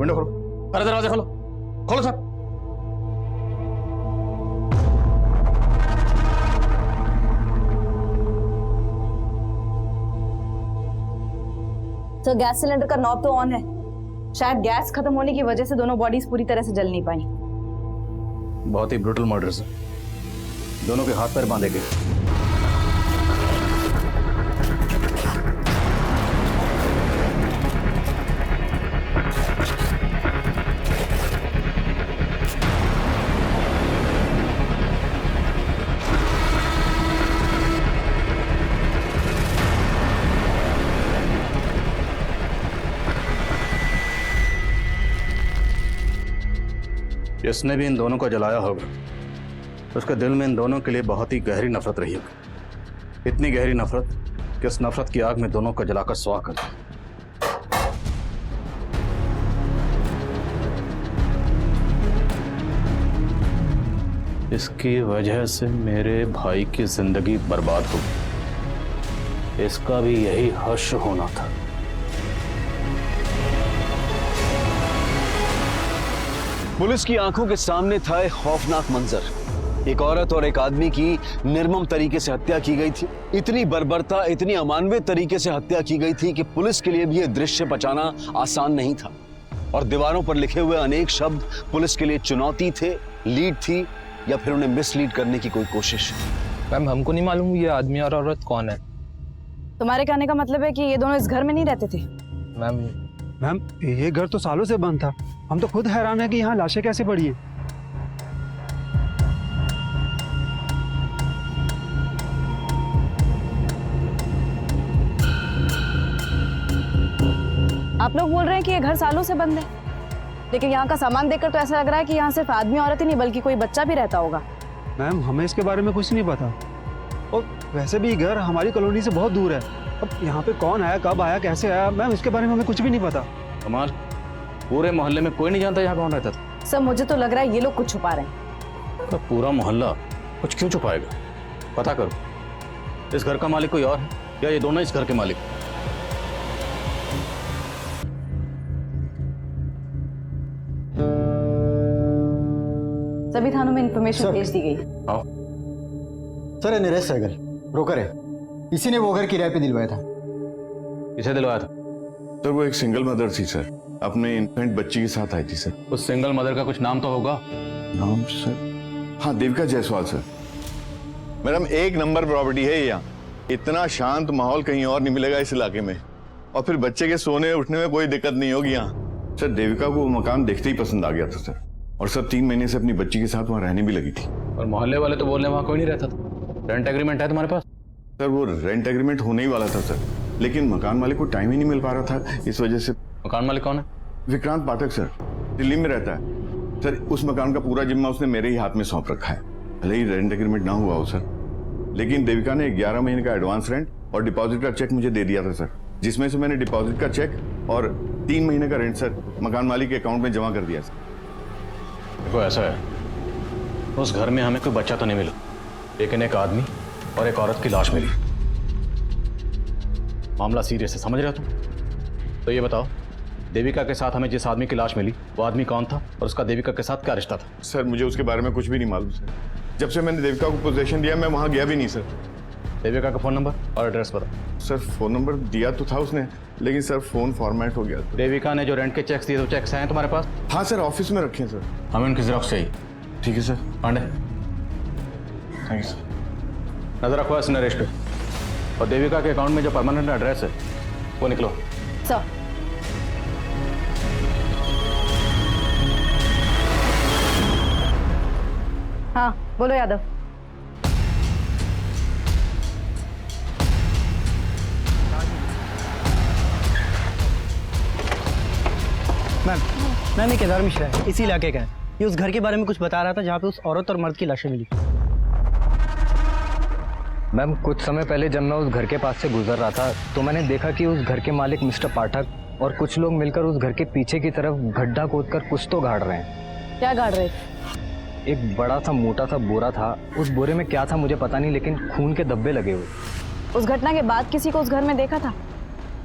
Window खोलो, अरे दरवाजा खोलो, खोलो सर। तो गैस सिलेंडर का नॉब तो ऑन है, शायद गैस खत्म होने की वजह से दोनों बॉडीज पूरी तरह से जल नहीं पाई। बहुत ही ब्रूटल मर्डर सर, दोनों के हाथ पैर बांधे गए। जिसने भी इन दोनों को जलाया होगा उसके दिल में इन दोनों के लिए बहुत ही गहरी नफरत रही होगी, इतनी गहरी नफरत कि उस नफरत की आग में दोनों को जलाकर स्वाह कर दिया। इसकी वजह से मेरे भाई की जिंदगी बर्बाद हो गई, इसका भी यही हश्र होना था। पुलिस की आंखों के सामने था एक खौफनाक मंजर। एक औरत और एक आदमी की निर्मम तरीके से हत्या की गई थी। इतनी बर्बरता, इतनी अमानवीय तरीके से हत्या की गई थी कि पुलिस के लिए भी यह दृश्य बचाना आसान नहीं था। और दीवारों पर लिखे हुए अनेक शब्द पुलिस के लिए चुनौती थे, लीड थी, या फिर उन्हें मिसलीड करने की कोई कोशिश। मैम हमको नहीं मालूम ये आदमी और औरत कौन है। तुम्हारे कहने का मतलब है कि ये दोनों इस घर में नहीं रहते थे? मैम ये घर तो सालों से बंद था, हम तो खुद हैरान है कि यहाँ लाशें कैसे पड़ी हैं। आप लोग बोल रहे हैं कि ये घर सालों से बंद है, लेकिन यहाँ का सामान देखकर तो ऐसा लग रहा है कि यहाँ सिर्फ आदमी औरत ही नहीं बल्कि कोई बच्चा भी रहता होगा। मैम हमें इसके बारे में कुछ नहीं पता, और वैसे भी घर हमारी कॉलोनी से बहुत दूर है। अब यहाँ पे कौन आया, कब आया, कैसे आया, मैम इसके बारे में हमें कुछ भी नहीं पता। कमाल, पूरे मोहल्ले में कोई नहीं जानता यहाँ कौन रहता था? सर मुझे तो लग रहा है ये लोग कुछ छुपा रहे हैं। तो पूरा मोहल्ला कुछ क्यों छुपाएगा? पता करो, इस घर का मालिक कोई और है या ये दोनों इस घर के मालिक? सभी थानों में इंफॉर्मेशन भेज दी गई। आओ। सर ये नरेश सहगल ब्रोकर है, इसी ने वो घर किराए पे दिलवाया था। किसे दिलवाया था? सर वो एक सिंगल मदर थी सर, अपने इन्फेंट बच्ची के साथ आई थी सर। उस सिंगल मदर का कुछ नाम तो होगा? नाम सर, हाँ देविका जायसवाल सर। मैडम एक नंबर प्रॉपर्टी है यहाँ, इतना शांत माहौल कहीं और नहीं मिलेगा इस इलाके में, और फिर बच्चे के सोने उठने में कोई दिक्कत नहीं होगी यहाँ। सर देविका को वो मकान देखते ही पसंद आ गया था सर, और सर 3 महीने से अपनी बच्ची के साथ वहाँ रहने भी लगी थी। और मोहल्ले वाले तो बोल रहे वहाँ कोई नहीं रहता था। रेंट एग्रीमेंट है तुम्हारे पास? सर वो रेंट एग्रीमेंट होने ही वाला था सर, लेकिन मकान मालिक को टाइम ही नहीं मिल पा रहा था, इस वजह से। मकान मालिक कौन है? विक्रांत पाठक सर, दिल्ली में रहता है सर। उस मकान का पूरा जिम्मा उसने मेरे ही हाथ में सौंप रखा है, भले ही रेंट एग्रीमेंट ना हुआ हो सर, लेकिन देविका ने 11 महीने का एडवांस रेंट और डिपॉजिट का चेक मुझे दे दिया था सर, जिसमें से मैंने डिपॉजिट का चेक और 3 महीने का रेंट सर मकान मालिक के अकाउंट में जमा कर दिया सर। देखो ऐसा है, उस घर में हमें कोई बच्चा तो नहीं मिला, लेकिन एक आदमी और एक औरत की लाश मिली। मामला सीरियस है, समझ रहे हो तुम? तो ये बताओ, देविका के साथ हमें जिस आदमी की लाश मिली वो आदमी कौन था और उसका देविका के साथ क्या रिश्ता था? सर मुझे उसके बारे में कुछ भी नहीं मालूम सर, जब से मैंने देविका को पोजीशन दिया मैं वहां गया भी नहीं सर। देविका का फोन नंबर और एड्रेस बताओ। सर फोन नंबर दिया तो था उसने, लेकिन सर फोन फॉर्मेट हो गया। देविका ने जो रेंट के चेक्स दिए, तो चेक्स हैं तुम्हारे पास? हाँ सर ऑफिस में रखे हैं सर। हमें उनकी जेरॉक्स चाहिए। ठीक है sir. Pandey thank you sir. नजर रखो इस नरेश पे, और देविका के अकाउंट में जो परमानेंट एड्रेस है वो निकलो। सर हाँ बोलो यादव। मैम ये केदार मिश्रा है, इसी इलाके का है। ये उस घर के बारे में कुछ बता रहा था जहाँ पे उस औरत और मर्द की लाशें मिली। मैम कुछ समय पहले जब मैं उस घर के पास से गुजर रहा था तो मैंने देखा कि उस घर के मालिक मिस्टर पाठक और कुछ लोग मिलकर उस घर के पीछे की तरफ गड्ढा खोदकर कुछ तो गाड़ रहे हैं। क्या गाड़ रहे? एक बड़ा सा मोटा सा बोरा था, उस बोरे में क्या था मुझे पता नहीं, लेकिन खून के धब्बे लगे हुए। उस घटना के बाद किसी को उस घर में देखा था?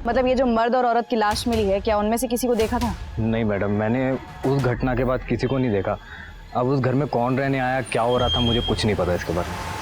मतलब ये जो मर्द और औरत की लाश मिली है, क्या उनमें से किसी को देखा था? नहीं मैडम, मैंने उस घटना के बाद किसी को नहीं देखा। अब उस घर में कौन रहने आया, क्या हो रहा था, मुझे कुछ नहीं पता इसके बारे में।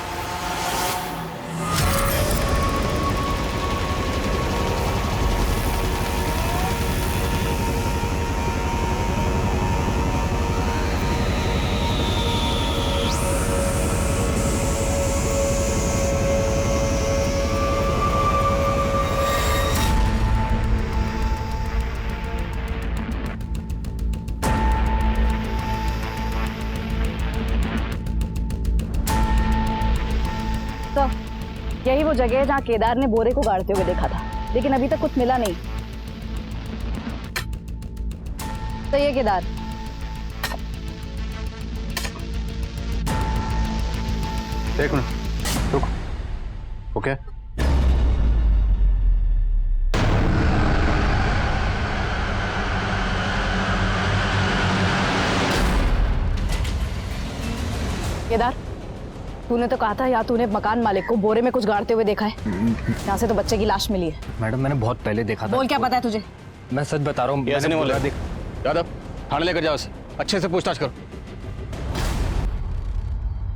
तो यही वो जगह है जहाँ केदार ने बोरे को गाड़ते हुए देखा था, लेकिन अभी तक कुछ मिला नहीं। तो ये केदार, एक मिनट रुक। ओके, केदार, तूने तो कहा था या तूने मकान मालिक को बोरे में कुछ गाड़ते हुए देखा है? यहाँ से तो बच्चे की लाश मिली है। मैडम मैंने बहुत पहले देखा था। बोल, क्या पता है तुझे? मैं सच बता रहा हूँ। ये ऐसे नहीं बोले। देख, यादव, थाने लेकर जाओ उसे, अच्छे से पूछताछ करो।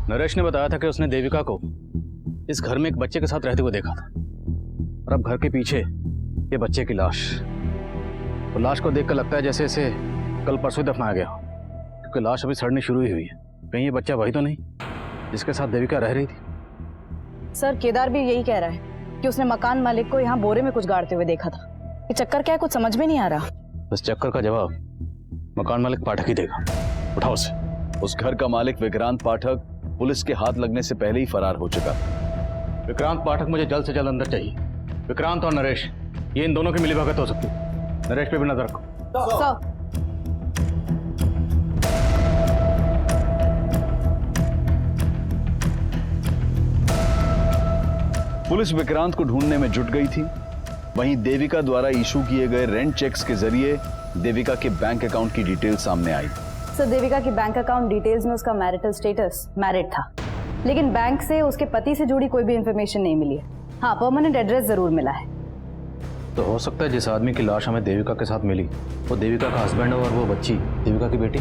नरेश ने बताया था कि उसने देविका को इस घर में एक बच्चे के साथ रहते हुए देखा था, और अब घर के पीछे ये बच्चे की लाश। तो लाश को देखकर लगता है जैसे इसे कल परसों दफनाया गया, क्योंकि लाश अभी सड़नी शुरू ही हुई है। कहीं ये बच्चा वही तो नहीं जिसके साथ देविका रह रही थी? सर, केदार भी यही कह रहा है कि उसने मकान मालिक को यहाँ बोरे में कुछ गाड़ते हुए देखा था। ये चक्कर क्या है, कुछ समझ में नहीं आ रहा। इस चक्कर का जवाब मकान मालिक पाठक ही देगा। उठाओ उसे। उस घर का मालिक विक्रांत पाठक पुलिस के हाथ लगने से पहले ही फरार हो चुका। विक्रांत पाठक मुझे जल्द से जल्द अंदर चाहिए। विक्रांत और नरेश, ये इन दोनों की मिलीभगत हो सकती है। नरेश पे भी नजर रखो। सर, पुलिस विक्रांत को ढूंढने में जुट गई थी। वहीं देविका द्वारा इशू किए गए रेंट चेक्स के जरिए देविका के बैंक अकाउंट की डिटेल सामने आई। सर, देविका की बैंक अकाउंट डिटेल्स में उसका मैरिटल स्टेटस मैरिड था, लेकिन बैंक से उसके पति से जुड़ी कोई भी इंफॉर्मेशन नहीं मिली है। हाँ, परमानेंट एड्रेस जरूर मिला है। तो हो सकता है जिस आदमी की लाश हमें देविका के साथ मिली वो देविका का हस्बैंड हो और वो बच्ची देविका की बेटी।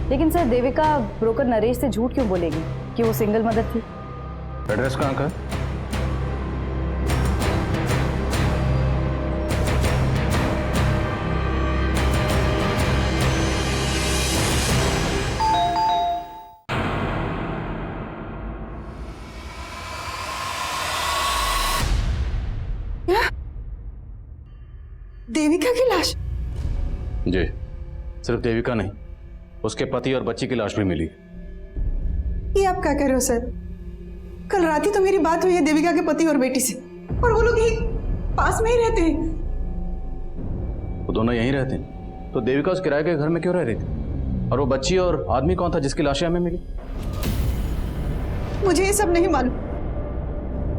लेकिन सर, देविका ब्रोकर नरेश से झूठ क्यों बोलेगी कि वो सिंगल मदर थी? एड्रेस कहाँ का है? देविका की लाश? जी, सिर्फ देविका नहीं, उसके पति और बच्ची की लाश भी मिली। ये आप क्या कर रहे हो सर? कल रात ही तो मेरी बात हुई है देविका के पति और बेटी से, और वो लोग ही पास में ही रहते हैं। वो दोनों यहीं रहते हैं, तो देविका उस किराए के घर में क्यों रह रही थी? और वो बच्ची और आदमी कौन था जिसकी लाशें हमें मिली? मुझे ये सब नहीं मालूम।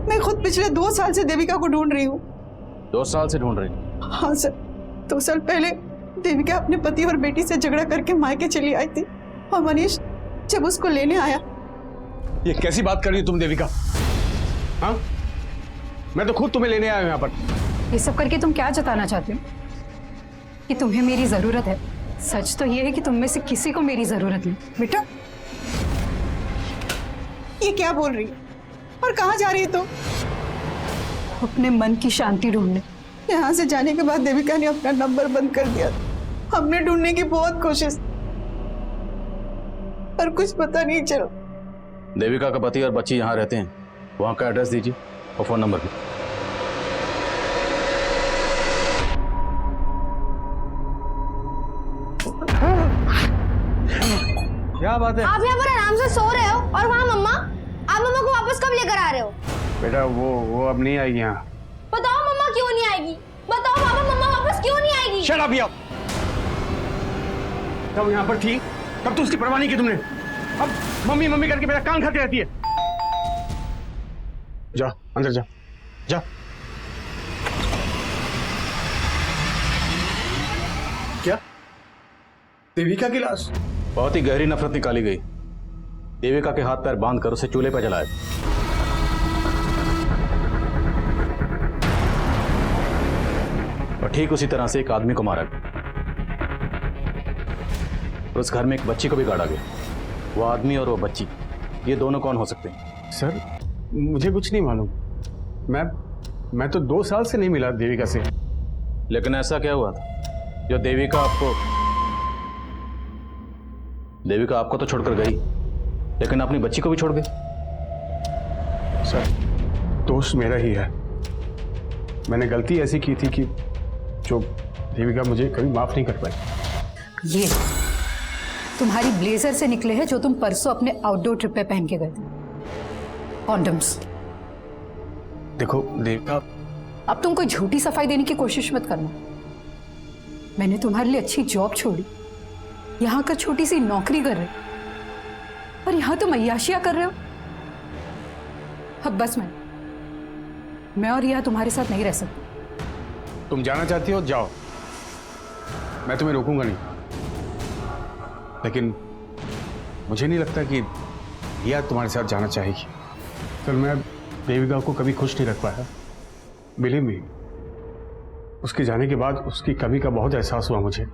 मैं खुद पिछले 2 साल से देविका को ढूंढ रही हूँ। 2 साल से ढूंढ रही? हाँ सर, 2 साल पहले देविका अपने पति और बेटी से झगड़ा करके मायके चली आई थी, और मनीष जब उसको लेने आया। ये कैसी बात कर रही हो तुम देविका? हाँ, मैं तो खुद तुम्हें लेने आया हूं यहाँ पर। ये सब करके तुम क्या जताना चाहते हो? कि तुम्हें मेरी जरूरत है? सच तो ये है कि तुम में से किसी को मेरी जरूरत नहीं। बेटा, ये क्या बोल रही है और कहाँ जा रही है? तो अपने मन की शांति ढूंढने। यहाँ से जाने के बाद देविका ने अपना नंबर बंद कर दिया। हमने ढूंढने की बहुत कोशिश, पर कुछ पता नहीं चला। देविका का पति और बच्ची यहाँ रहते हैं, वहाँ का एड्रेस दीजिए और फोन नंबर भी। क्या बात है? आप यहाँ पर आराम से सो रहे हो और वहाँ मम्मा, आप मम्मा को वापस कब लेकर आ रहे हो? बेटा वो अब नहीं आएगी यहाँ। बताओ मम्मा क्यों नहीं आएगी? बताओ पापा, मम्मा वापस क्यों नहीं आएगी? शट अप यार। तब यहाँ पर थी तब तो उसकी परवाह नहीं की तुमने। अब मम्मी मम्मी करके मेरा कान खाती रहती है। जा अंदर जा, जा। क्या? देविका की लाश? बहुत ही गहरी नफरत निकाली गई। देविका के हाथ पैर बांधकर उसे चूल्हे पर जलाया। और ठीक उसी तरह से एक आदमी को मारा गया और उस घर में एक बच्ची को भी गाड़ा गया। वो आदमी और वो बच्ची, ये दोनों कौन हो सकते हैं? सर मुझे कुछ नहीं मालूम। मैं तो 2 साल से नहीं मिला देविका से। लेकिन ऐसा क्या हुआ था जो देविका आपको तो छोड़कर गई, लेकिन अपनी बच्ची को भी छोड़ गई? सर दोष मेरा ही है। मैंने गलती ऐसी की थी कि जो देविका मुझे कभी माफ नहीं कर पाई। ये तुम्हारी ब्लेजर से निकले हैं जो तुम परसों अपने आउटडोर ट्रिप पे पहन के गए थे, कॉन्डम्स। देखो देविका, अब तुम कोई झूठी सफाई देने की कोशिश मत करना। मैंने तुम्हारे लिए अच्छी जॉब छोड़ी, यहाँ कर छोटी सी नौकरी कर रहे, और यहाँ तुम अय्याशियां कर रहे हो। अब बस मैं और यह तुम्हारे साथ नहीं रह सकती। तुम जाना चाहती हो जाओ, मैं तुम्हें रोकूंगा नहीं, लेकिन मुझे नहीं लगता कि रिया तुम्हारे साथ जाना चाहेगी। सर मैं देविका को कभी खुश नहीं रख पाया। बिलीव मी, उसके जाने के बाद उसकी कमी का बहुत एहसास हुआ मुझे।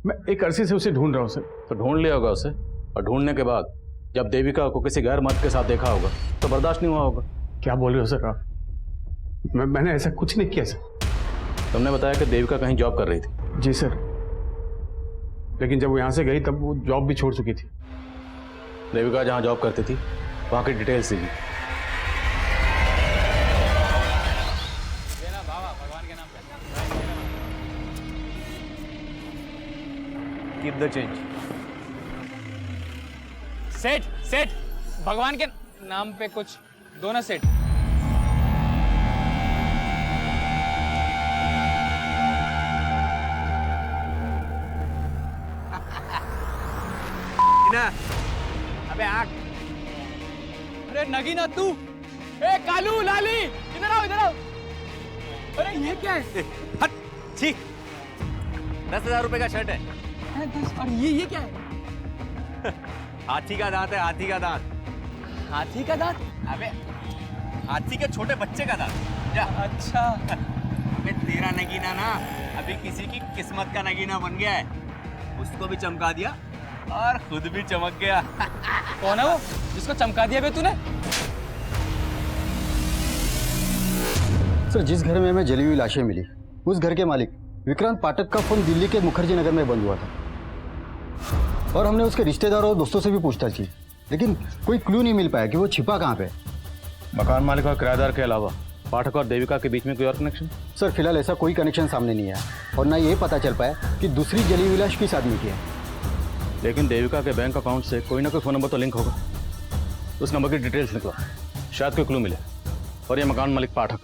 मैं एक अरसे से उसे ढूंढ रहा हूँ सर। तो ढूंढ लिया होगा उसे, और ढूंढने के बाद जब देविका को किसी गैर मर्द के साथ देखा होगा तो बर्दाश्त नहीं हुआ होगा। क्या बोल रहे हो सर आप? मैंने ऐसा कुछ नहीं किया सर। तुमने बताया कि देविका कहीं जॉब कर रही थी। जी सर, लेकिन जब वो यहाँ से गई तब वो जॉब भी छोड़ चुकी थी। देविका जहाँ जॉब करती थी वहाँ की डिटेल्स दीजिए। Keep the change. सेठ भगवान के नाम पे कुछ दो ना सेठ। अबे आग। अरे नगीना तू, ए कालू लाली, इधर आओ इधर आओ। अरे ये क्या है? हट, छी। 10,000 रुपए का शर्ट है। और ये क्या है? हाथी का दांत है, हाथी का दांत। हाथी का दांत? अबे हाथी के छोटे बच्चे का दांत। जा। अच्छा। अबे तेरा नगीना ना अभी किसी की किस्मत का नगीना बन गया है। उसको भी चमका दिया और खुद भी चमक गया। कौन है वो जिसको चमका दिया बे तूने? सर जिस घर में हमें जली हुई लाशें मिली, उस घर के मालिक विक्रांत पाठक का फोन दिल्ली के मुखर्जी नगर में बंद हुआ था, और हमने उसके रिश्तेदारों और दोस्तों से भी पूछताछ की, लेकिन कोई क्लू नहीं मिल पाया कि वो छिपा कहाँ पे। मकान मालिक और किराएदार के अलावा पाठक और देविका के बीच में कोई और कनेक्शन? सर फिलहाल ऐसा कोई कनेक्शन सामने नहीं आया, और ना ये पता चल पाया कि दूसरी जली हुई लाश किस आदमी की है। लेकिन देविका के बैंक अकाउंट से कोई ना कोई फ़ोन नंबर तो लिंक होगा। उस नंबर की डिटेल्स निकला, शायद कोई क्लू मिले। और ये मकान मालिक पाठक,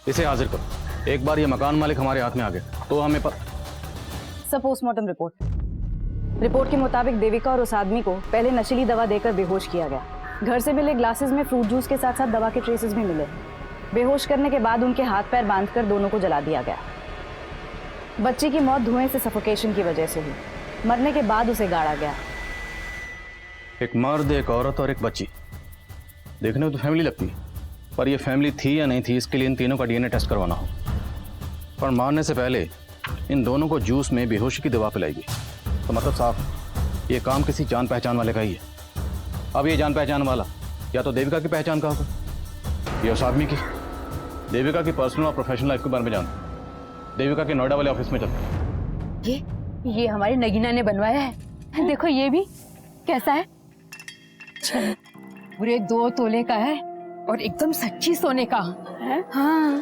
इसे हाजिर करो। एक बार ये मकान मालिक हमारे हाथ में आ गया तो हमें सर पोस्टमार्टम रिपोर्ट के मुताबिक देविका और उस आदमी को पहले नशीली दवा देकर बेहोश किया गया। घर से मिले ग्लासेस में फ्रूट जूस के साथ साथ दवा के ट्रेसेस भी मिले। बेहोश करने के बाद उनके हाथ पैर बांधकर दोनों को जला दिया गया। बच्ची की मौत धुएं से सफोकेशन की वजह से हुई। मरने के बाद उसे गाड़ा गया। एक मर्द, एक औरत और एक बच्ची, देखने में तो फैमिली लगती है, पर ये फैमिली थी या नहीं थी इसके लिए इन तीनों का डीएनए टेस्ट करवाना हो। पर मारने से पहले इन दोनों को जूस में बेहोशी की दवा पिलाई गई, तो मतलब साफ ये काम किसी जान पहचान वाले का ही है। अब ये जान पहचान वाला या तो देविका की पहचान का होगा या उस आदमी की। देविका की पर्सनल और प्रोफेशनल लाइफ के बारे में जानते, देविका के नोएडा वाले ऑफिस में चलते। ये हमारे नगीना ने बनवाया है। देखो ये भी कैसा है, पूरे 2 तोले का है और एकदम सच्ची सोने का है। हाँ,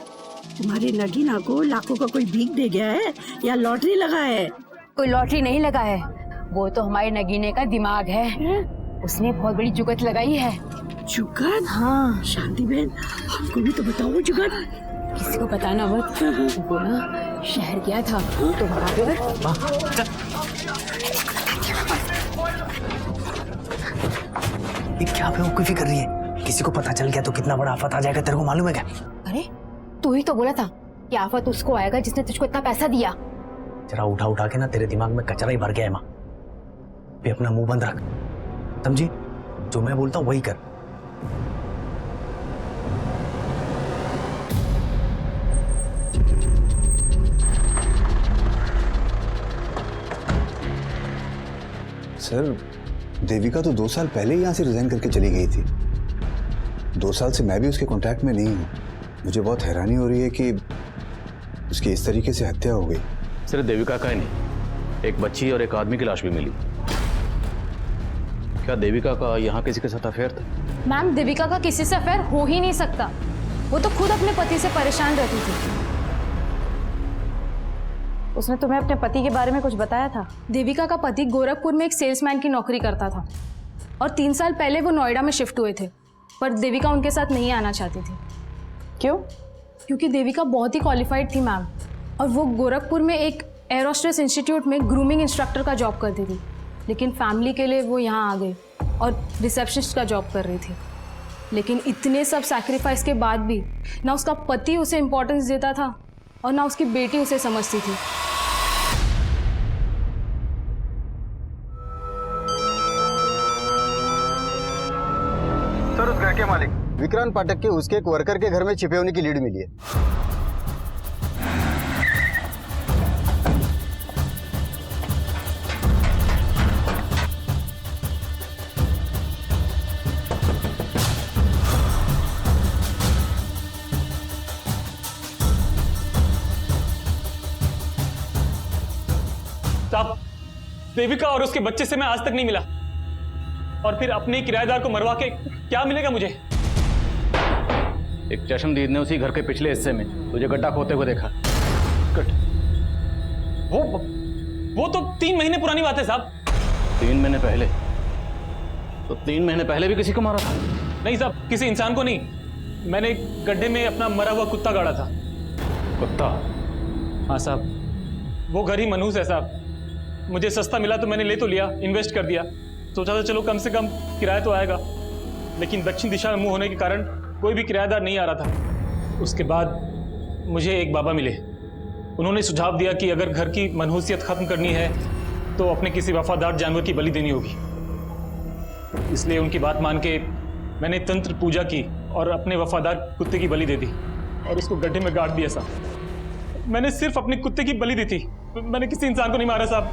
तुम्हारे नगीना को लाखों का कोई भीख दे गया है या लॉटरी लगा है? कोई लॉटरी नहीं लगा है, वो तो हमारे नगीने का दिमाग है। उसने बहुत बड़ी जुगत लगाई है। जुगत? हाँ। शांति बहन, हमको भी तो बताओ जुगत। किसी को बताना मत। वो ना शहर गया था तो वहाँ पे ये क्या बेवकूफी कर रही है? किसी को पता चल गया तो कितना बड़ा आफत आ जाएगा, तेरे को मालूम है क्या? अरे तू ही तो बोला था कि आफत उसको आएगा जिसने तुझको इतना पैसा दिया। जरा उठा उठा के ना तेरे दिमाग में कचरा ही भर गया है माँ। भी अपना मुंह बंद रख, समझी? जो मैं बोलता हूँ वही कर। सर देविका तो 2 साल पहले ही यहाँ से रिजाइन करके चली गई थी। 2 साल से मैं भी उसके कांटेक्ट में नहीं हूँ। मुझे बहुत हैरानी हो रही है कि उसकी इस तरीके से हत्या हो गई। सिर्फ देविका का ही नहीं, एक बच्ची और एक आदमी की लाश भी मिली। क्या देविका का यहाँ किसी के साथ अफेयर था? मैम, देविका का किसी से अफेयर हो ही नहीं सकता। वो तो खुद अपने पति से परेशान रहती थी। उसने तुम्हें अपने पति के बारे में कुछ बताया था? देविका का पति गोरखपुर में एक सेल्समैन की नौकरी करता था और 3 साल पहले वो नोएडा में शिफ्ट हुए थे, पर देविका उनके साथ नहीं आना चाहती थी। क्यों? क्योंकि देविका बहुत ही क्वालिफाइड थी मैम, और वो गोरखपुर में एक एरोस्ट्रेस इंस्टीट्यूट में ग्रूमिंग इंस्ट्रक्टर का जॉब करती थी। लेकिन फैमिली के लिए वो यहाँ आ गई और रिसेप्शनिस्ट का जॉब कर रही थी। लेकिन इतने सब सैक्रिफाइस के बाद भी ना उसका पति उसे इम्पोर्टेंस देता था और ना उसकी बेटी उसे समझती थी। सर, उस घर के मालिक विक्रांत पाठक के उसके एक वर्कर के घर में छिपे होने की लीड मिली है। साहब, देविका और उसके बच्चे से मैं आज तक नहीं मिला, और फिर अपने किराएदार को मरवा के क्या मिलेगा मुझे? एक चश्मदीद ने उसी घर के पिछले हिस्से में तुझे गड्ढा खोदते हुए देखा। वो तो 3 महीने पुरानी बात है साहब। 3 महीने पहले? तो 3 महीने पहले भी किसी को मारा था? नहीं साहब, किसी इंसान को नहीं। मैंने गड्ढे में अपना मरा हुआ कुत्ता गाड़ा था। कुत्ता? हाँ साहब, वो घर ही मनहूस है साहब। मुझे सस्ता मिला तो मैंने ले तो लिया, इन्वेस्ट कर दिया। सोचा था चलो कम से कम किराया तो आएगा, लेकिन दक्षिण दिशा में मुंह होने के कारण कोई भी किराएदार नहीं आ रहा था। उसके बाद मुझे एक बाबा मिले। उन्होंने सुझाव दिया कि अगर घर की मनहूसियत खत्म करनी है तो अपने किसी वफादार जानवर की बलि देनी होगी। इसलिए उनकी बात मान के मैंने तंत्र पूजा की और अपने वफादार कुत्ते की बलि दे दी और उसको गड्ढे में गाड़ दिया साहब। मैंने सिर्फ अपने कुत्ते की बलि दी थी, मैंने किसी इंसान को नहीं मारा साहब।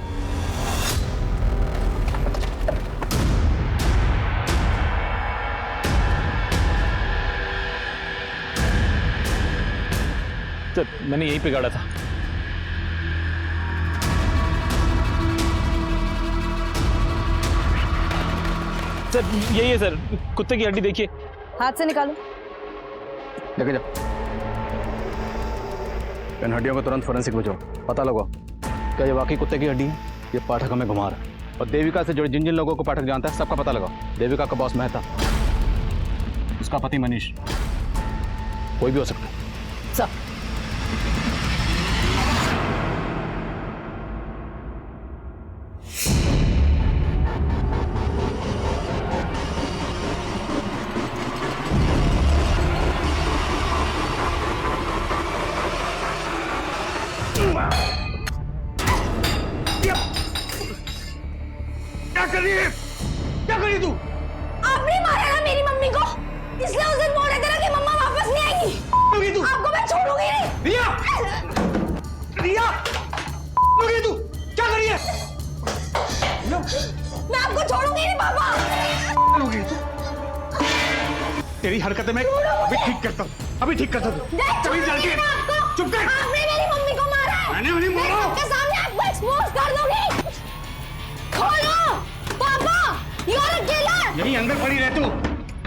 तो मैंने यहीं पे गाड़ा था। सर यही है सर, कुत्ते की हड्डी देखिए। हाथ से निकालो। लेके जाओ। इन हड्डियों को तुरंत फोरेंसिक भेजो, पता लगाओ क्या ये वाकई कुत्ते की हड्डी है। ये पाठक हमें घुमा रहा है, और देविका से जुड़े जिन जिन लोगों को पाठक जानता है सबका पता लगाओ। देविका का बॉस मेहता, उसका पति मनीष, कोई भी हो सकता है। सब क्या करी तू? आपने मारा ना मेरी मम्मी को, इसलिए उस दिन बोल रहे थे ना कि मम्मा वापस नहीं आएगी। तू आपको मैं छोड़ूंगी नहीं। रिया! रिया! तू क्या करी है? मैं आपको छोड़ूंगी नहीं पापा। तेरी हरकतें मैं अभी ठीक करता हूँ, अभी ठीक करता हूँ। चुप कर। आपने मेरी मम्मी को मारा है। मैंने नहीं मारा। मैं आपके सामने आपको एक्सपोज कर दूंगी। खोलो पापा, यू आर अ किलर। यहीं अंदर पड़ी रह तू।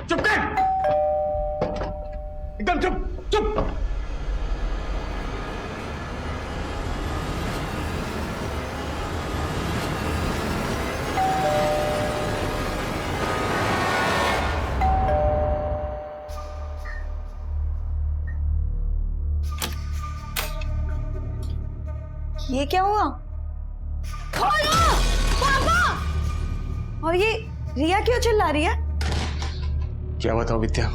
चुप कर, एकदम चुप चुप। ये क्या हुआ? खोलो पापा। और ये रिया क्यों चिल्ला रही है? क्या बताऊं विद्या,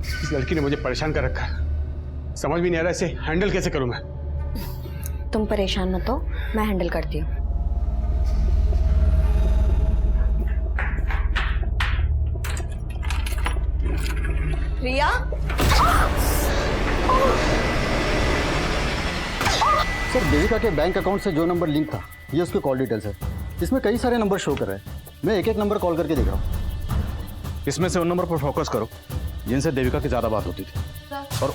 इस लड़की ने मुझे परेशान कर रखा है। समझ भी नहीं आ रहा इसे हैंडल कैसे करूं मैं। तुम परेशान मत हो, मैं हैंडल करती हूँ। रिया? सर, देविका के बैंक अकाउंट से जो नंबर लिंक था ये उसके कॉल डिटेल्स है। इसमें कई सारे नंबर शो कर रहे हैं। मैं एक एक नंबर कॉल करके देख रहा हूँ। इसमें से उन नंबर पर फोकस करो जिनसे देविका की ज्यादा बात होती थी। और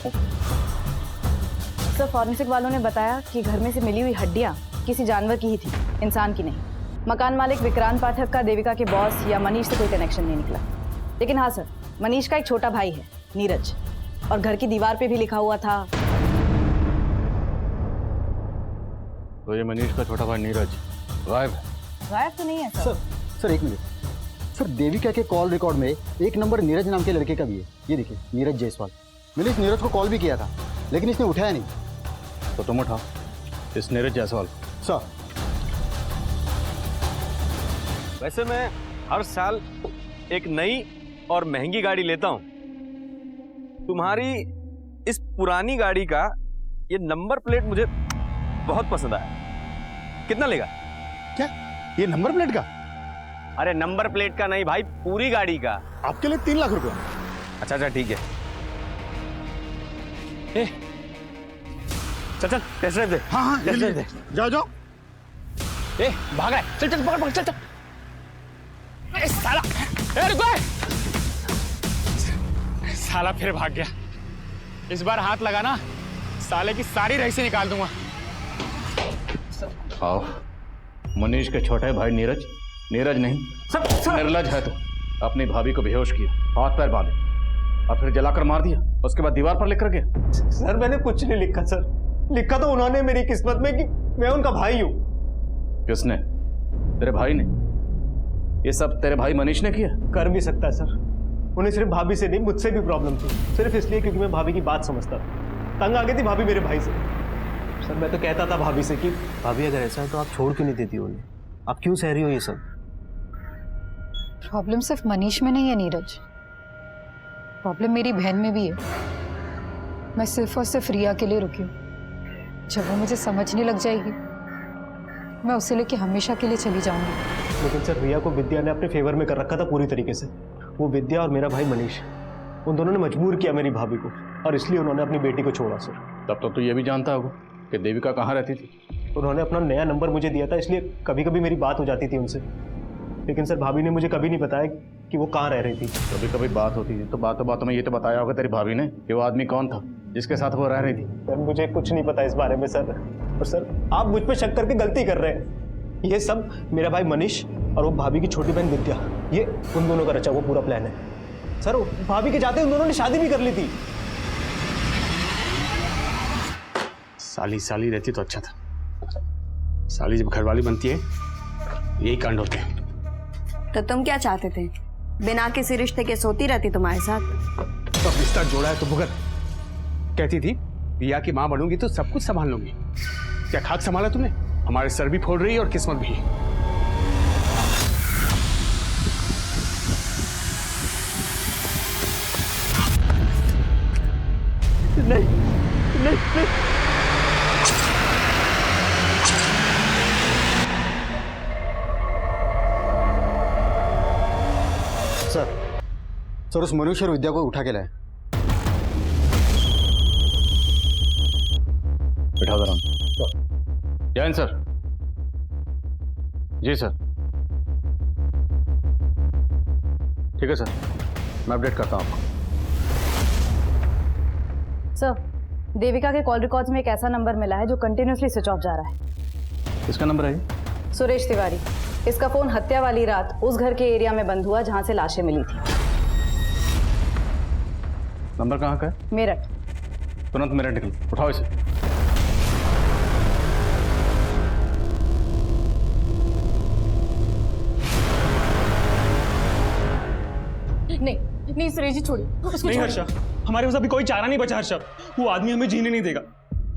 सर फॉरेंसिक वालों ने बताया कि घर में से मिली हुई हड्डियां किसी जानवर की ही थी, इंसान की नहीं। मकान मालिक विक्रांत पाठक का देविका के बॉस या मनीष से कोई कनेक्शन नहीं निकला। लेकिन हाँ सर, मनीष का एक छोटा भाई है नीरज, और घर की दीवार पे भी लिखा हुआ था। तो ये मनीष का छोटा भाई नीरज गायब है? गायब तो नहीं है सर। सर एक मिनट सर, देविका के कॉल रिकॉर्ड में एक नंबर नीरज नाम के लड़के का भी है। ये देखिए, नीरज जायसवाल। मैंने इस नीरज को कॉल भी किया था, लेकिन इसने उठाया नहीं। तो तुम उठाओ इस नीरज जायसवाल। सर वैसे मैं हर साल एक नई और महंगी गाड़ी लेता हूं। तुम्हारी इस पुरानी गाड़ी का ये नंबर प्लेट मुझे बहुत पसंद आया। कितना लेगा? क्या ये नंबर प्लेट का? अरे नंबर प्लेट का नहीं भाई, पूरी गाड़ी का। आपके लिए 3 लाख रुपए। अच्छा अच्छा ठीक है। चल टेस्ट ड्राइव दे। हाँ हाँ टेस्ट ड्राइव दे। जाओ जाओ। भाग रहा है, चल चल पकड़ पकड़ चल चल। साला रुको, साला फिर भाग गया। इस बार हाथ लगाना, साले की सारी रईसी निकाल दूंगा। आओ, मनीष के छोटे भाई नीरज, नीरज नहीं निर्लज है तो अपनी भाभी को बेहोश किया, हाथ पैर बांधे और फिर जलाकर मार दिया। उसके बाद दीवार पर लिख कर गया। सर मैंने कुछ नहीं लिखा सर, लिखा तो उन्होंने मेरी किस्मत में कि मैं उनका भाई हूँ। किसने? तेरे भाई ने? ये सब तेरे भाई मनीष ने किया? कर भी सकता है सर, उन्हें सिर्फ भाभी से नहीं मुझसे भी प्रॉब्लम थी, सिर्फ इसलिए क्योंकि मैं भाभी की बात समझता था। तंग आ गई थी भाभी मेरे भाई से। सर मैं तो कहता था भाभी से कि भाभी अगर ऐसा है तो आप छोड़ क्यों नहीं देती उन्हें, आप क्यों सह रही हो ये सब? प्रॉब्लम सिर्फ मनीष में नहीं है नीरज, प्रॉब्लम मेरी बहन में भी है। मैं सिर्फ और सिर्फ रिया के लिए रुकी हूँ। जब वो मुझे समझने लग जाएगी, मैं उसे लेके हमेशा के लिए चली जाऊंगी। लेकिन सर रिया को विद्या ने अपने फेवर में कर रखा था पूरी तरीके से। वो विद्या और मेरा भाई मनीष, उन दोनों ने मजबूर किया मेरी भाभी को, और इसलिए उन्होंने अपनी बेटी को छोड़ा सर। तब तो तू ये भी जानता होगा कि देविका कहाँ रहती थी? उन्होंने अपना नया नंबर मुझे दिया था, इसलिए कभी कभी मेरी बात हो जाती थी उनसे। लेकिन सर भाभी ने मुझे कभी नहीं बताया कि वो कहाँ रह रही थी। कभी कभी बात होती थी तो बातों में ये तो बताया होगा तेरी भाभी ने कि वो आदमी कौन था जिसके साथ वो रह रही थी। सर मुझे कुछ नहीं पता इस बारे में सर, और सर आप मुझ पर शक करके गलती कर रहे हैं। ये सब मेरा भाई मनीष और वो भाभी की छोटी बहन विद्या, ये उन दोनों का रचा वो पूरा प्लान है सर। भाभी के जाते उन दोनों ने शादी भी कर ली थी। साली साली रहती तो अच्छा था। साली जब घरवाली बनती है यही कांड होते हैं। तो तुम क्या चाहते थे? बिना किसी रिश्ते के सोती रहती तुम्हारे साथ? तो रिश्ता जोड़ा है तो भुगत। कहती थी रिया की माँ बनूंगी तो सब कुछ संभाल लूंगी। क्या खाक संभाला तुमने? हमारे सर भी फोड़ रही है और किस्मत भी। नहीं। सर उस मनुष्य और विद्या को उठा के लाए। बिठा दो राम। जैन सर। जी सर। ठीक है सर, मैं अपडेट करता हूँ आपको। सर, देविका के कॉल रिकॉर्ड्स में एक ऐसा नंबर मिला है जो कंटिन्यूसली स्विच ऑफ जा रहा है। किसका नंबर है ये? सुरेश तिवारी। इसका फोन हत्या वाली रात उस घर के एरिया में बंद हुआ जहां से लाशें मिली थी। नंबर कहाँ का है? मेरठ। तुरंत मेरठ निकल, उठाओ इसे। नहीं सुरेश जी छोड़िए उसको। नहीं हर्षा, हमारे पास अभी कोई चारा नहीं बचा हर्षा। वो आदमी हमें जीने नहीं देगा।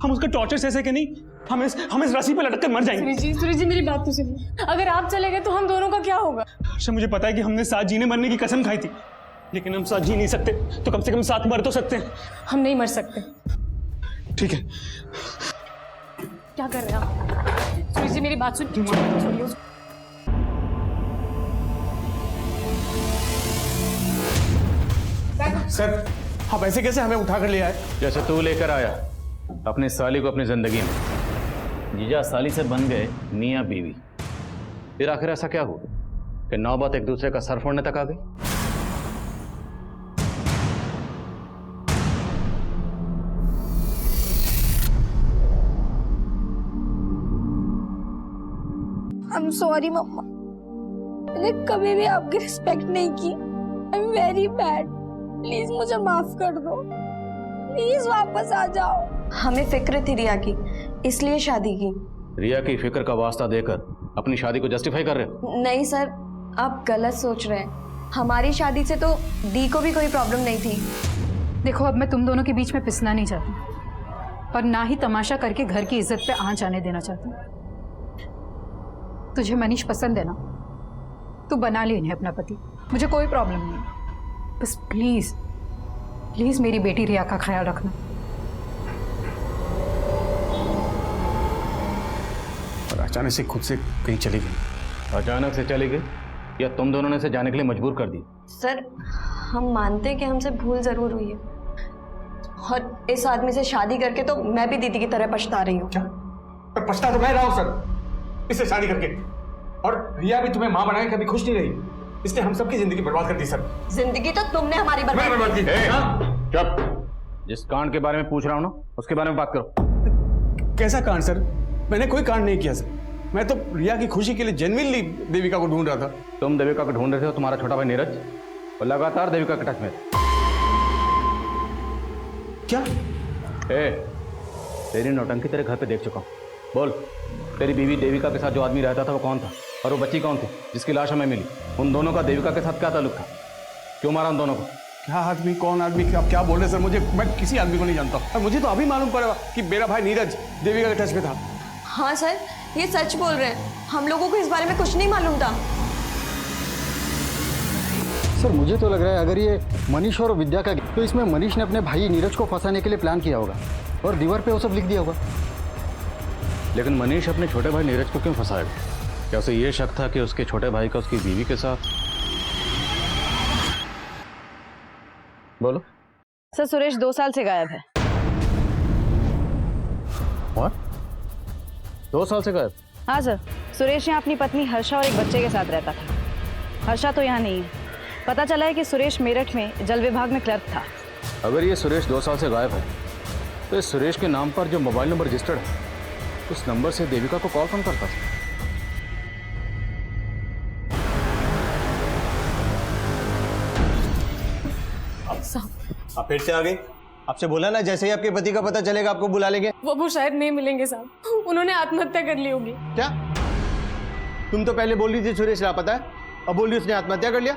हम उसका टॉर्चर सह के नहीं, हम इस रस्सी पे लटक कर मर जाएंगे। सुरेश जी मेरी बात तो सुनिए। अगर आप चले गए तो हम दोनों का क्या होगा? हर्षा मुझे पता है कि हमने साथ जीने मरने की कसम खाई थी, लेकिन हम साथ जी नहीं सकते तो कम से कम साथ मर तो सकते हैं। हम नहीं मर सकते। ठीक है। क्या कर रहे हैं आप? सुरेश जी मेरी बात छोड़िए। सर आप ऐसे कैसे हमें उठा कर ले आए? जैसे तू लेकर आया अपनी साली को अपनी जिंदगी में। जीजा साली से बन गए मियाँ बीवी। फिर आखिर ऐसा क्या हुआ कि नौबत एक दूसरे का सर फोड़ने तक आ गई? आई एम सॉरी मम्मा, मैंने कभी भी आपकी रिस्पेक्ट नहीं की। I am very bad, please मुझे माफ कर दो, प्लीज वापस आ जाओ। हमें फिक्र थी रिया की, इसलिए शादी की। रिया की फिक्र का वास्ता देकर अपनी शादी को जस्टिफाई कर रहे हो? नहीं सर, आप गलत सोच रहे हैं। हमारी शादी से तो दी को भी कोई प्रॉब्लम नहीं थी। देखो, अब मैं तुम दोनों के बीच में पिसना नहीं चाहती, पर ना ही तमाशा करके घर की इज्जत पे आंच आने देना चाहती। तुझे मनीष पसंद है ना, तू बना ले इन्हें अपना पति, मुझे कोई प्रॉब्लम नहीं है। बस प्लीज प्लीज मेरी बेटी रिया का ख्याल रखना। और अचानक से खुद से कहीं चली गई। अचानक से चली गई या तुम दोनों ने इसे जाने के लिए मजबूर कर दी? सर, हम मानते हैं कि हमसे भूल जरूर हुई है, और इस आदमी से शादी करके तो मैं भी दीदी की तरह पछता रही हूँ। क्या? पर पछता तो मैं रहा हूं सर, इससे शादी करके। और रिया भी तुम्हें मां बनाए कभी खुश नहीं रही, इसने हम सबकी जिंदगी बर्बाद कर दी सर। जिंदगी तो तुमने हमारी बर्बाद की। चुप! जिस कांड के बारे में पूछ रहा हूं ना, उसके बारे में बात करो। कैसा कांड सर? मैंने कोई कांड नहीं किया सर, मैं तो रिया की खुशी के लिए जेन्युइनली देविका को ढूंढ रहा था। तुम देविका को ढूंढ रहे थे और तुम्हारा छोटा भाई नीरज और लगातार देविका के टच में था। क्या? तेरी नौटंकी तेरे घर पे देख चुका हूँ। बोल, तेरी बीवी देविका के साथ जो आदमी रहता था वो कौन था, और वो बच्ची कौन थी जिसकी लाश हमें मिली? उन दोनों का देविका के साथ क्या ताल्लुक था? क्यों मारा उन दोनों को? क्या आदमी? कौन आदमी? आप क्या बोल रहे हैं सर? मैं किसी आदमी को नहीं जानता, और मुझे तो अभी मालूम पड़ा कि मेरा भाई नीरज देविका के टच में था। हाँ सर, ये सच बोल रहे हैं, हम लोगों को इस बारे में कुछ नहीं मालूम था। सर मुझे तो लग रहा है अगर ये मनीष और विद्या का, तो इसमें मनीष ने अपने भाई नीरज को फंसाने के लिए प्लान किया होगा और दीवार पे वो सब लिख दिया होगा। लेकिन मनीष अपने छोटे भाई नीरज को क्यों फंसाएगा? क्या उसे ये शक था कि उसके छोटे भाई का उसकी बीवी के साथ? बोलो। सर, सुरेश 2 साल से गायब है। और 2 साल से गायब? हाँ सर, सुरेश यहाँ अपनी पत्नी हर्षा और एक बच्चे के साथ रहता था। हर्षा तो यहाँ नहीं है। पता चला है कि सुरेश मेरठ में जल विभाग में क्लर्क था। अगर ये सुरेश 2 साल से गायब है, तो इस सुरेश के नाम पर जो मोबाइल नंबर रजिस्टर्ड है, उस नंबर से देविका को कॉल कौन करता था? आप फिर से आ गई? आपसे बोला ना जैसे ही आपके पति का पता चलेगा आपको बुला लेंगे। वो शायद नहीं मिलेंगे साहब, उन्होंने आत्महत्या कर ली होगी। क्या? तुम तो पहले बोल रही थी सुरेश लापता है, अब बोल रही उसने आत्महत्या कर लिया।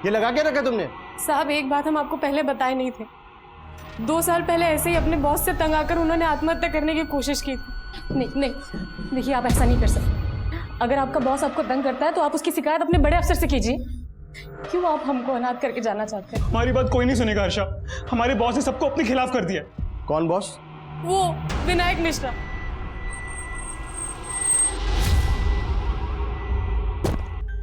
ये लगा के रखा तुमने? साहब, एक बात हम आपको पहले बताए नहीं थे। 2 साल पहले ऐसे ही अपने बॉस से तंग आकर उन्होंने आत्महत्या करने की कोशिश की थी। नहीं, देखिए आप ऐसा नहीं कर सकते। अगर आपका बॉस आपको तंग करता है तो आप उसकी शिकायत अपने बड़े अफसर से कीजिए। क्यों आप हमको अनाथ करके जाना चाहते हैं? हमारी बात कोई नहीं सुनेगा हर्षा, हमारे बॉस ने सबको अपने खिलाफ कर दिया। कौन बॉस? वो विनायक मिश्रा।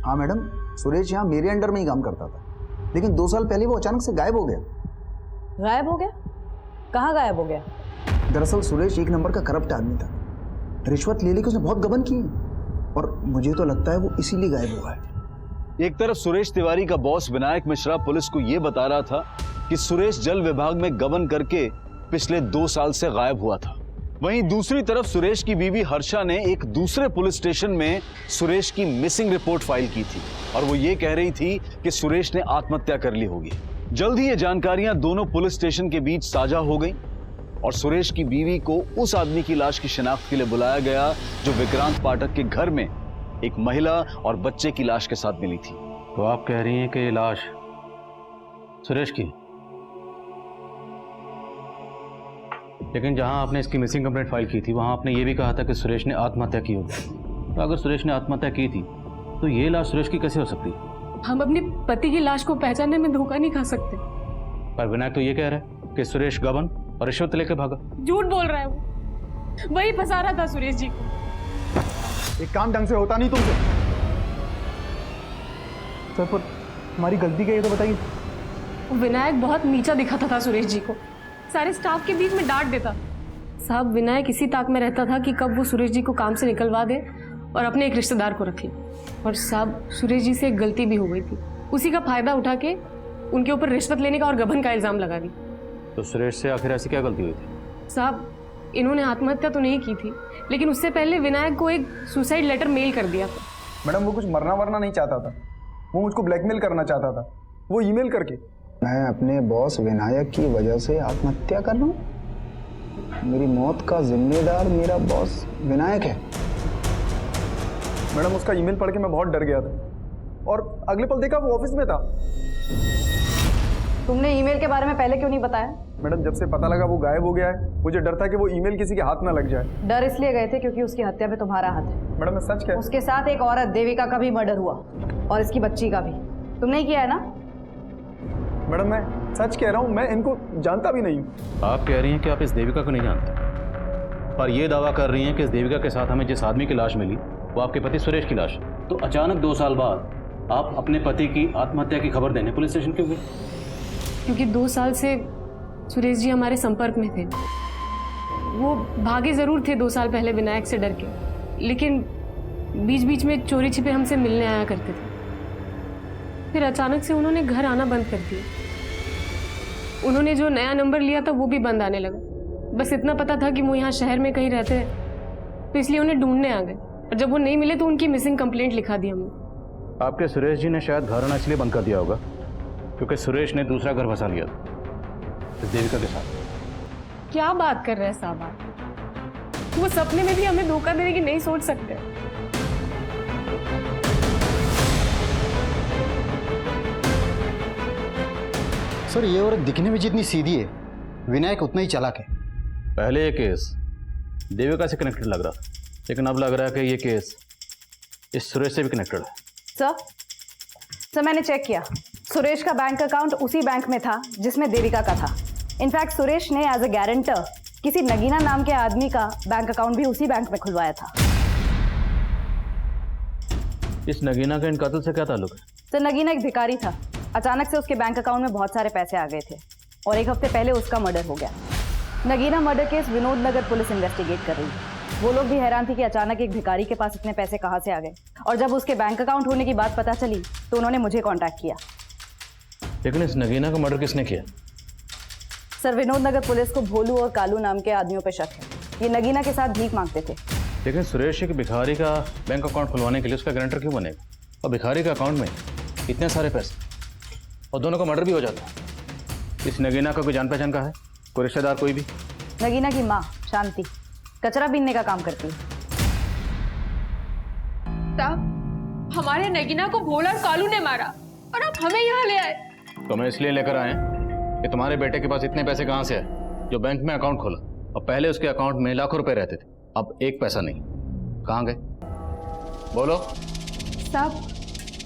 हाँ मैडम, सुरेश यहाँ मेरे अंडर में ही काम करता था, लेकिन 2 साल पहले वो अचानक से गायब हो गया। गायब हो गया? कहाँ गायब हो गया? दरअसल सुरेश एक नंबर का करप्ट आदमी था, रिश्वत ले लेके उसने बहुत गबन की, और मुझे तो लगता है वो इसीलिए गायब हुआ है। एक तरफ सुरेश तिवारी का बॉस विनायक मिश्रा पुलिस को यह बता रहा था कि सुरेश जल विभाग में गबन करके पिछले 2 साल से गायब हुआ था। वहीं दूसरी तरफ सुरेश की बीवी हर्षा ने एक दूसरे पुलिस स्टेशन में सुरेश की मिसिंग रिपोर्ट फाइल की थी, और वो ये कह रही थी कि सुरेश ने आत्महत्या कर ली होगी। जल्द ही ये जानकारियां दोनों पुलिस स्टेशन के बीच साझा हो गई, और सुरेश की बीवी को उस आदमी की लाश की शिनाख्त के लिए बुलाया गया जो विक्रांत पाठक के घर में एक महिला और बच्चे की लाश के साथ मिली थी। तो आप कह रही हैं कि ये लाश सुरेश की? लेकिन जहां आपने इसकी मिसिंग कंप्लेंट फाइल की थी, वहां आपने ये भी कहा था कि सुरेश ने आत्महत्या की होगी। तो अगर सुरेश ने आत्महत्या की थी, तो ये लाश सुरेश की कैसे हो सकती? हम अपने पति की लाश को पहचानने में धोखा नहीं खा सकते। पर विनायक तो ये कह रहा है कि सुरेश गबन और रिश्वत लेकर भागा। झूठ बोल रहा है वो, वही फंसा रहा था सुरेश जी को। एक काम ढंग से होता नहीं तुमसे। सर, पर हमारी गलती क्या है तो बताइए। विनायक बहुत नीचा दिखाता था सुरेश जी को, सारे स्टाफ के बीच में डांट देता। साहब, विनायक इसी ताक में रहता था कि कब वो सुरेश जी को काम से निकलवा दे और अपने एक रिश्तेदार को रख लिया। और साहब सुरेश जी से एक गलती भी हो गई थी, उसी का फायदा उठा के उनके ऊपर रिश्वत लेने का और गबन का इल्जाम लगा दी। तो सुरेश से आखिर ऐसी क्या गलती हुई थी? साहब इन्होंने आत्महत्या तो नहीं की थी, लेकिन उससे पहले विनायक को एक सुसाइड लेटर मेल कर दिया था। मैडम वो कुछ मरना वरना नहीं चाहता था, वो मुझको ब्लैकमेल करना चाहता था, वो ईमेल करके। मैं अपने बॉस विनायक की वजह से आत्महत्या कर रहा हूँ? मेरी मौत का जिम्मेदार मेरा बॉस विनायक है। मैडम उसका ईमेल पढ़ के मैं बहुत डर गया था, और अगले पल देखा वो ऑफिस में था। तुमने ईमेल के बारे में पहले क्यों नहीं बताया? मैडम जब से पता लगा वो गायब हो गया है, मुझे डर था कि वो ईमेल किसी के हाथ ना लग जाए। डर इसलिए गए थे क्योंकि उसकी हत्या में तुम्हारा हाथ है। मैडम मैं सच कह, उसके साथ एक औरत देविका का भी मर्डर हुआ और इसकी बच्ची का भी। तुमने ही किया है ना? मैडम मैं सच कह रहा हूँ, मैं इनको जानता भी नहीं हूँ। आप कह रही हैं कि आप इस देविका को नहीं जानते, पर यह दावा कर रही हैं कि इस देविका के साथ हमें जिस आदमी की लाश मिली वो आपके पति सुरेश की लाश है। तो अचानक 2 साल बाद आप अपने पति की आत्महत्या की खबर देने पुलिस स्टेशन क्यों गए? क्योंकि 2 साल से सुरेश जी हमारे संपर्क में थे। वो भागे जरूर थे 2 साल पहले विनायक से डर के, लेकिन बीच बीच में चोरी छिपे हमसे मिलने आया करते थे। फिर अचानक से उन्होंने घर आना बंद कर दिया। उन्होंने जो नया नंबर लिया था वो भी बंद आने लगा। बस इतना पता था कि वो यहाँ शहर में कहीं रहते हैं, तो इसलिए उन्हें ढूंढने आ गए, और जब वो नहीं मिले तो उनकी मिसिंग कंप्लेंट लिखा दी हमने। आपके सुरेश जी ने शायद घर आना इसलिए बंद कर दिया होगा क्योंकि सुरेश ने दूसरा घर बसा लिया था इस देविका के साथ। क्या बात कर रहे हैं साहब आप? वो सपने में भी हमें धोखा देने की नहीं सोच सकते। सर ये औरत दिखने में जितनी सीधी है, विनायक उतना ही चालाक है। पहले ये केस देविका से कनेक्टेड लग रहा था, लेकिन अब लग रहा है कि ये केस इस सुरेश से भी कनेक्टेड है। सर मैंने चेक किया, सुरेश का बैंक अकाउंट उसी बैंक में था जिसमें देविका का था। इनफैक्ट सुरेश ने एज अ गारंटर किसी नगीना नाम के आदमी का बैंक अकाउंट भी उसी बैंक में खुलवाया था। इस नगीना का इन कत्ल से क्या ताल्लुक है? सर नगीना एक भिखारी था, अचानक से उसके बैंक अकाउंट में बहुत सारे पैसे आ गए थे और 1 हफ्ते पहले उसका मर्डर हो गया। नगीना मर्डर केस विनोद नगर पुलिस इन्वेस्टिगेट कर रही है। वो लोग भी हैरान थे कि अचानक एक भिखारी के पास इतने पैसे कहाँ से आ गए, और जब उसके बैंक अकाउंट होने की बात पता चली तो उन्होंने मुझे कॉन्टैक्ट किया। लेकिन इस नगीना का मर्डर किसने किया? सर विनोद नगर पुलिस को भोलू और कालू नाम के आदमियों पर शक है। ये नगीना के साथ भीख मांगते थे। लेकिन सुरेश एक भिखारी का बैंक अकाउंट खुलवाने के लिए उसका गारंटर क्यों बनेगा? और भिखारी के अकाउंट में इतने सारे पैसे, और दोनों का मर्डर भी हो जाता है। इस नगीना का कोई जान पहचान का है, कोई रिश्तेदार कोई भी? नगीना की माँ शांति कचरा बीनने का काम करती है। साहब हमारे नगीना को भोला और कालू ने मारा और अब हमें यहाँ ले आए। तो मैं इसलिए लेकर आए कि तुम्हारे बेटे के पास इतने पैसे कहाँ से आए जो बैंक में अकाउंट खोला, और पहले उसके अकाउंट में लाखों रुपए रहते थे, अब 1 पैसा नहीं। कहाँ गए बोलो? साहब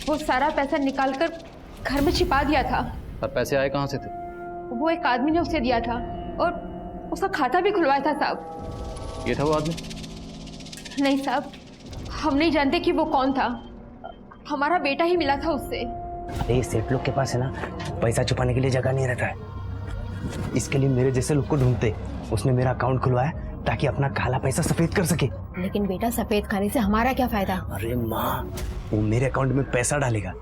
वो सारा पैसा निकालकर घर में छिपा दिया था। और पैसे आए कहाँ से थे? वो एक आदमी ने उसे दिया था और उसका खाता भी खुलवाया था साहब। ये था वो आदमी? नहीं साहब, हम नहीं जानते कि वो कौन था। हमारा बेटा ही मिला था उससे। अरे सेठ लोग के पास है ना, पैसा छुपाने के लिए जगह नहीं रहता है, इसके लिए मेरे जैसे लोग को ढूंढते। उसने मेरा अकाउंट खुलवाया ताकि अपना काला पैसा सफेद कर सके। लेकिन बेटा सफेद खाने से हमारा क्या फायदा? अरे माँ, वो मेरे अकाउंट में पैसा डालेगा,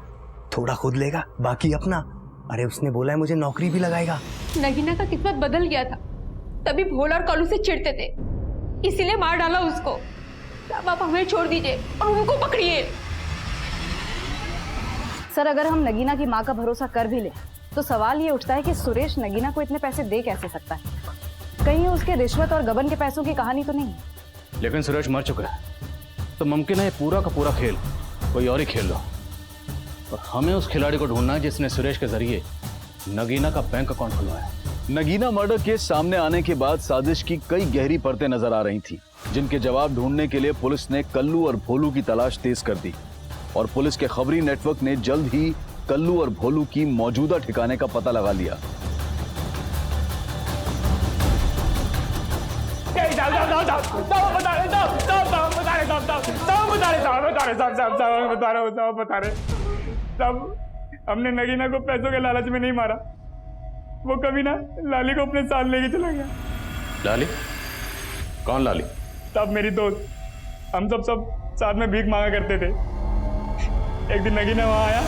थोड़ा खुद लेगा, बाकी अपना। अरे उसने बोला है मुझे नौकरी भी लगाएगा। नगीना का किस्मत बदल गया था, तभी भोला और कालू से चिढ़ते थे, इसीलिए मार डाला उसको। अब आप हमें छोड़ दीजिए और उनको पकड़िए। सर अगर हम नगीना की माँ का भरोसा कर भी ले तो सवाल ये उठता है कि सुरेश नगीना को इतने पैसे दे कैसे सकता है? कहीं उसके रिश्वत और गबन के पैसों की कहानी तो नहीं? लेकिन सुरेश मर चुका है, तो मुमकिन है ये पूरा का पूरा खेल कोई और ही खेल रहा, और हमें उस खिलाड़ी को ढूंढना है जिसने सुरेश के जरिए नगीना का बैंक अकाउंट खुलवाया। नगीना मर्डर केस सामने आने के बाद साजिश की कई गहरी परतें नजर आ रही थी, जिनके जवाब ढूंढने के लिए पुलिस ने कल्लू और भोलू की तलाश तेज कर दी, और पुलिस के खबरी नेटवर्क ने जल्द ही कल्लू और भोलू की मौजूदा ठिकाने का पता लगा लिया। हमने नगीना को पैसों के लालच में नहीं मारा, वो कभी ना लाली को अपने साथ लेके चला गया। लाली? कौन लाली? तब मेरी दोस्त, हम सब साथ में भीख मांगा करते थे। एक दिन नगीना वहां आया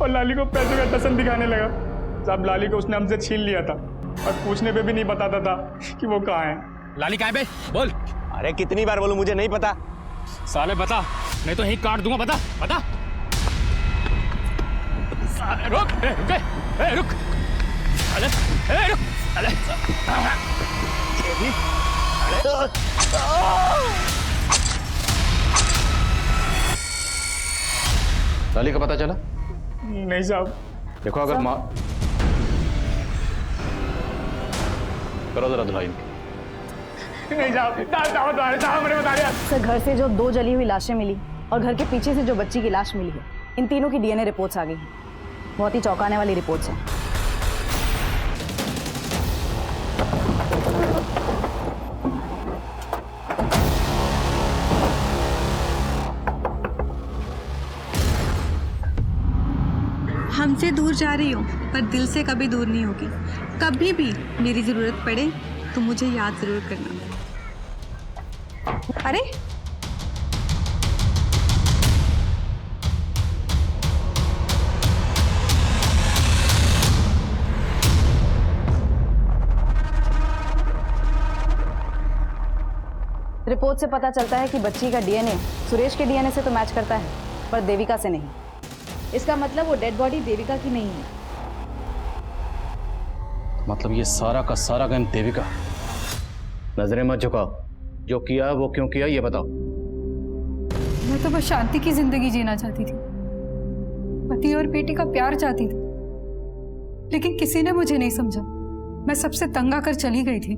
और लाली को पैसों का टसन दिखाने लगा। साहब लाली को उसने हमसे छीन लिया था और पूछने पे भी नहीं बताता था कि वो कहाँ है। लाली कहाँ है बे? बोल। अरे कितनी बार बोलूं, मुझे नहीं पता। साले बता, नहीं तो यही काट दूंगा। बता बता। साले रुक, रुक। अरे रुक, अरे लाली का पता चला? नहीं साहब। देखो अगर माँ करो जरा धुलाई। नहीं साहब मैंने बता दिया। सर घर से जो 2 जली हुई लाशें मिली और घर के पीछे से जो बच्ची की लाश मिली है, इन तीनों की डीएनए रिपोर्ट्स आ गई हैं। बहुत ही चौंकाने वाली रिपोर्ट्स हैं। हमसे दूर जा रही हो पर दिल से कभी दूर नहीं होगी। कभी भी मेरी ज़रूरत पड़े तो मुझे याद ज़रूर करना। अरे रिपोर्ट से पता चलता है कि बच्ची का डीएनए सुरेश के डीएनए से तो मैच करता है, पर देविका से नहीं। इसका मतलब वो डेड बॉडी देविका की नहीं है। मतलब ये सारा का सारा गेम देविका। नजरें मत झुकाओ, जो किया वो क्यों किया ये बताओ। मैं तो बस शांति की जिंदगी जीना चाहती थी, पति और बेटी का प्यार चाहती थी, लेकिन किसी ने मुझे नहीं समझा। मैं सबसे तंग आकर चली गई थी।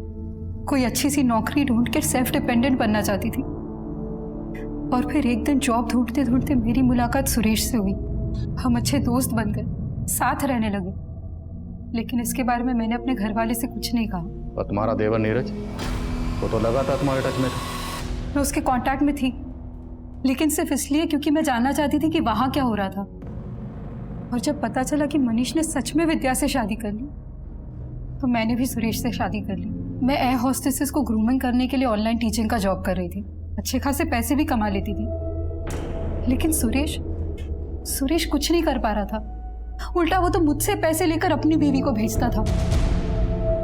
कोई अच्छी सी नौकरी ढूंढ कर सेल्फ डिपेंडेंट बनना चाहती थी। और फिर एक दिन जॉब ढूंढते ढूंढते मेरी मुलाकात सुरेश से हुई। हम अच्छे दोस्त बन गए, साथ रहने लगे। लेकिन इसके बारे में मैंने अपने घर वाले से कुछ नहीं कहा। और तुम्हारा देवर नीरज, वो तो लगा था तुम्हारे टच में था। मैं उसके कांटेक्ट में थी, लेकिन सिर्फ इसलिए क्योंकि मैं जानना चाहती थी कि वहां क्या हो रहा था। और जब पता चला कि मनीष ने सच में विद्या से शादी कर ली, तो मैंने भी सुरेश से शादी कर ली। मैं एयर होस्टेसेस को ग्रूमिंग करने के लिए ऑनलाइन टीचिंग का जॉब कर रही थी। अच्छे खासे पैसे भी कमा लेती थी। लेकिन सुरेश कुछ नहीं कर पा रहा था। उल्टा वो तो मुझसे पैसे लेकर अपनी बीवी को भेजता था।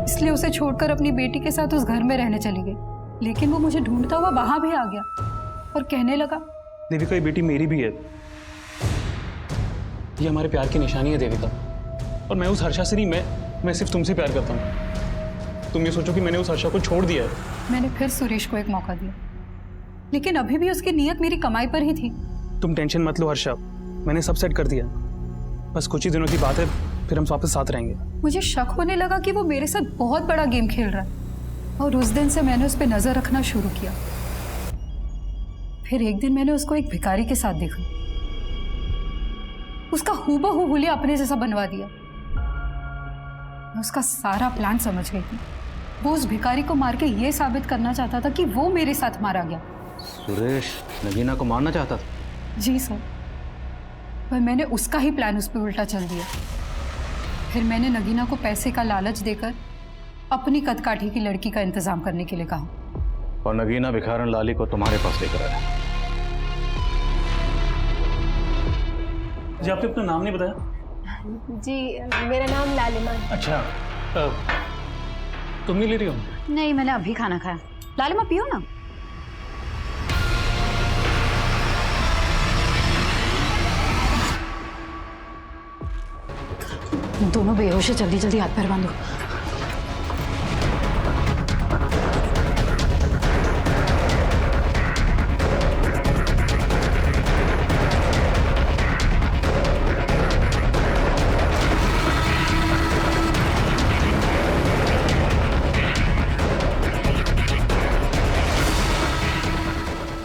इसलिए उसे छोड़कर अपनी बेटी के साथ उस घर में रहने चली गई। लेकिन वो मुझे ढूंढता हुआ वहां भी आ गया और कहने लगा, देविका ये बेटी मेरी भी है। ये हमारे प्यार की निशानी है देविका। और मैं उस हर्षा से नहीं, मैं सिर्फ तुमसे प्यार करता हूँ। तुम ये सोचो कि मैंने उस हर्षा को छोड़ दिया है। मैंने फिर सुरेश को एक मौका दिया, लेकिन अभी भी उसकी नीयत मेरी कमाई पर ही थी। तुम टेंशन मत लो हर्षा, मैंने सब सेट कर दिया। बस कुछ ही दिनों की बात है, फिर हम वापस साथ रहेंगे। मुझे शक होने लगा कि वो मेरे साथ बहुत बड़ा गेम खेल रहा है। और उस दिन से मैंने उस पर नजर रखना शुरू किया। फिर एक दिन मैंने उसको एक भिखारी के साथ देखा। उसका हूबहू हुलिया अपने जैसा बनवा दिया। मैं उसका सारा प्लान समझ गई थी। वो उस भिखारी को मार के ये साबित करना चाहता था कि वो मेरे साथ मारा गया। सुरेश नगीना को मारना चाहता था? जी सर, पर मैंने उसका ही प्लान उस पर उल्टा चल दिया। फिर मैंने नगीना को पैसे का लालच देकर अपनी कदकाठी की लड़की का इंतजाम करने के लिए कहा। और नगीना भिखारन लाली को तुम्हारे पास लेकर आया। जी आपने अपना नाम नहीं बताया? जी मेरा नाम लालिमा। अच्छा, तुम नहीं ले रही हो? नहीं, मैंने अभी खाना खाया। लालिमा पियो ना। दोनों बेहोश है, जल्दी जल्दी हाथ पैर बांधो।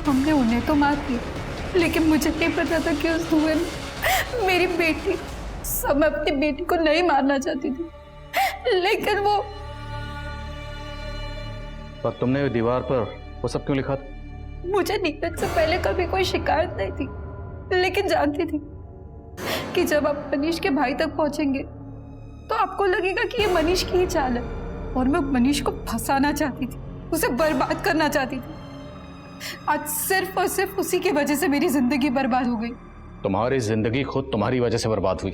हमने उन्हें तो मार दी, लेकिन मुझे नहीं पता था कि उस धुएं में मेरी बेटी। सब मैं अपनी बेटी को नहीं मारना चाहती थी, लेकिन वो। पर तुमने दीवार पर वो सब क्यों लिखा था? मुझे नीरज से पहले कभी कोई शिकायत नहीं थी, लेकिन जानती थी कि जब आप मनीष के भाई तक पहुंचेंगे तो आपको लगेगा कि ये मनीष की ही चाल है। और मैं मनीष को फंसाना चाहती थी, उसे बर्बाद करना चाहती थी। आज सिर्फ और सिर्फ उसी की वजह से मेरी जिंदगी बर्बाद हो गई। तुम्हारी जिंदगी खुद तुम्हारी वजह से बर्बाद हुई।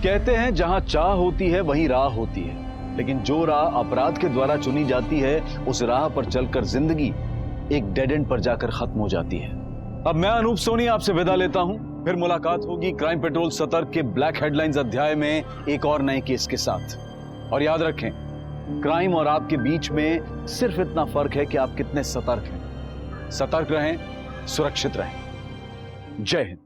कहते हैं जहां चाह होती है वहीं राह होती है, लेकिन जो राह अपराध के द्वारा चुनी जाती है उस राह पर चलकर जिंदगी एक डेड एंड पर जाकर खत्म हो जाती है। अब मैं अनूप सोनी आपसे विदा लेता हूं, फिर मुलाकात होगी क्राइम पेट्रोल सतर्क के ब्लैक हेडलाइंस अध्याय में एक और नए केस के साथ। और याद रखें, क्राइम और आपके बीच में सिर्फ इतना फर्क है कि आप कितने सतर्क हैं। सतर्क रहें, सुरक्षित रहें। जय हिंद।